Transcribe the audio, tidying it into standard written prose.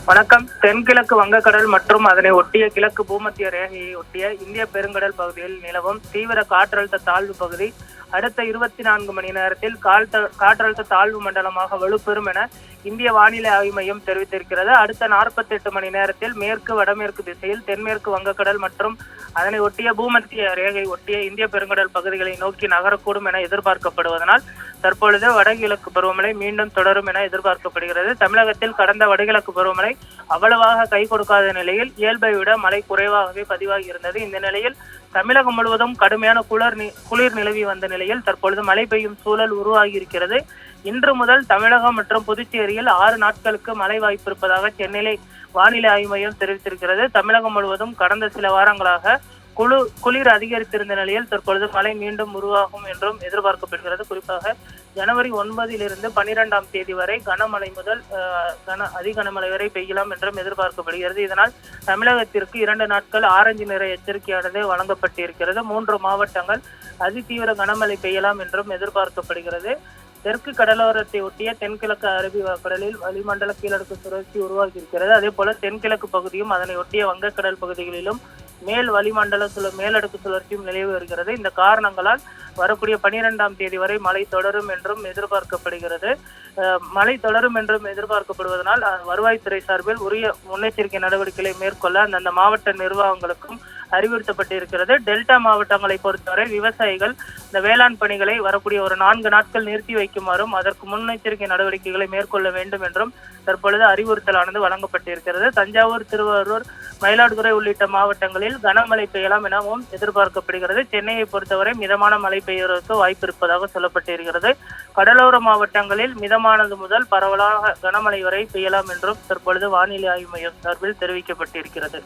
வணக்கம். தென்கிழக்கு வங்கக்கடல் மற்றும் அதனை ஒட்டிய கிழக்கு பூமத்திய ரேகையை ஒட்டிய இந்திய பெருங்கடல் பகுதியில் நிலவும் தீவிர காற்றழுத்த தாழ்வு பகுதி அடுத்த 24 மணி நேரத்தில் காற்றழுத்த தாழ்வு மண்டலமாக வலுப்பெறும் என இந்திய வானிலை ஆய்வு மையம் தெரிவித்திருக்கிறது. அடுத்த 48 மணி நேரத்தில் மேற்கு வடமேற்கு திசையில் தென்மேற்கு வங்கக்கடல் மற்றும் அதனை ஒட்டிய பூமத்திய ரேகை ஒட்டிய இந்திய பெருங்கடல் பகுதிகளை நோக்கி நகரக்கூடும் என எதிர்பார்க்கப்படுவதனால் தற்பொழுது வடகிழக்கு பருவமழை மீண்டும் தொடரும் என எதிர்பார்க்கப்படுகிறது. தமிழகத்தில் கடந்த வடகிழக்கு பருவமழை அவ்வளவாக கை கொடுக்காத நிலையில் இயல்பை விட மழை குறைவாகவே பதிவாகி இருந்தது. இந்த நிலையில் தமிழகம் முழுவதும் கடுமையான குளிர் நிலவி வந்த நிலையில் தற்பொழுது மழை பெய்யும் சூழல் உருவாகி இருக்கிறது. இன்று முதல் தமிழகம் மற்றும் புதுச்சேரியில் 6 நாட்களுக்கு மழை வாய்ப்பு இருப்பதாக சென்னை வானிலை ஆய்வு மையம் தெரிவித்திருக்கிறது. தமிழகம் முழுவதும் கடந்த சில வாரங்களாக குளிர் அதிகரித்திருந்த நிலையில் தற்பொழுது மழை மீண்டும் உருவாகும் என்றும் எதிர்பார்க்கப்படுகிறது. குறிப்பாக ஜனவரி 9 12ஆம் தேதி வரை கனமழை முதல் அதிகனமழை வரை பெய்யலாம் என்றும் எதிர்பார்க்கப்படுகிறது. இதனால் தமிழகத்திற்கு 2 நாட்கள் ஆரஞ்சு நிற எச்சரிக்கையானது வழங்கப்பட்டிருக்கிறது. 3 மாவட்டங்கள் அதிதீவிர கனமழை பெய்யலாம் என்றும் எதிர்பார்க்கப்படுகிறது. தெற்கு கடலோரத்தை ஒட்டிய தென்கிழக்கு அரபி கடலில் வளிமண்டல கீழடுக்கு சுழற்சி உருவாகி இருக்கிறது. அதே போல தென்கிழக்கு பகுதியும் அதனை ஒட்டிய வங்கக்கடல் பகுதிகளிலும் மேலடுக்கு சுழற்சியும் நிலவி வருகிறது. இந்த காரணங்களால் வரக்கூடிய 12ஆம் தேதி வரை மழை தொடரும் என்றும் எதிர்பார்க்கப்படுகிறது. மழை தொடரும் என்றும் எதிர்பார்க்கப்படுவதனால் வருவாய்த்துறை சார்பில் உரிய முன்னெச்சரிக்கை நடவடிக்கைகளை மேற்கொள்ள அந்தந்த மாவட்ட நிர்வாகங்களுக்கும் அறிவுறுத்தப்பட்டிருக்கிறது. டெல்டா மாவட்டங்களை பொறுத்தவரை விவசாயிகள் இந்த வேளாண் பணிகளை வரக்கூடிய ஒரு 4 நாட்கள் நிறுத்தி வைக்குமாறும் அதற்கு முன்னெச்சரிக்கை நடவடிக்கைகளை மேற்கொள்ள வேண்டும் என்றும் தற்பொழுது அறிவுறுத்தலானது வழங்கப்பட்டிருக்கிறது. தஞ்சாவூர், திருவாரூர், மயிலாடுதுறை உள்ளிட்ட மாவட்டங்களில் கனமழை பெய்யலாம் எனவும் எதிர்பார்க்கப்படுகிறது. சென்னையை பொறுத்தவரை மிதமான மழை பெய்வதற்கு வாய்ப்பு இருப்பதாக சொல்லப்பட்டிருக்கிறது. கடலோர மாவட்டங்களில் மிதமானது முதல் பரவலாக கனமழை வரை பெய்யலாம் என்றும் தற்பொழுது வானிலை ஆய்வு மையம் சார்பில் தெரிவிக்கப்பட்டிருக்கிறது.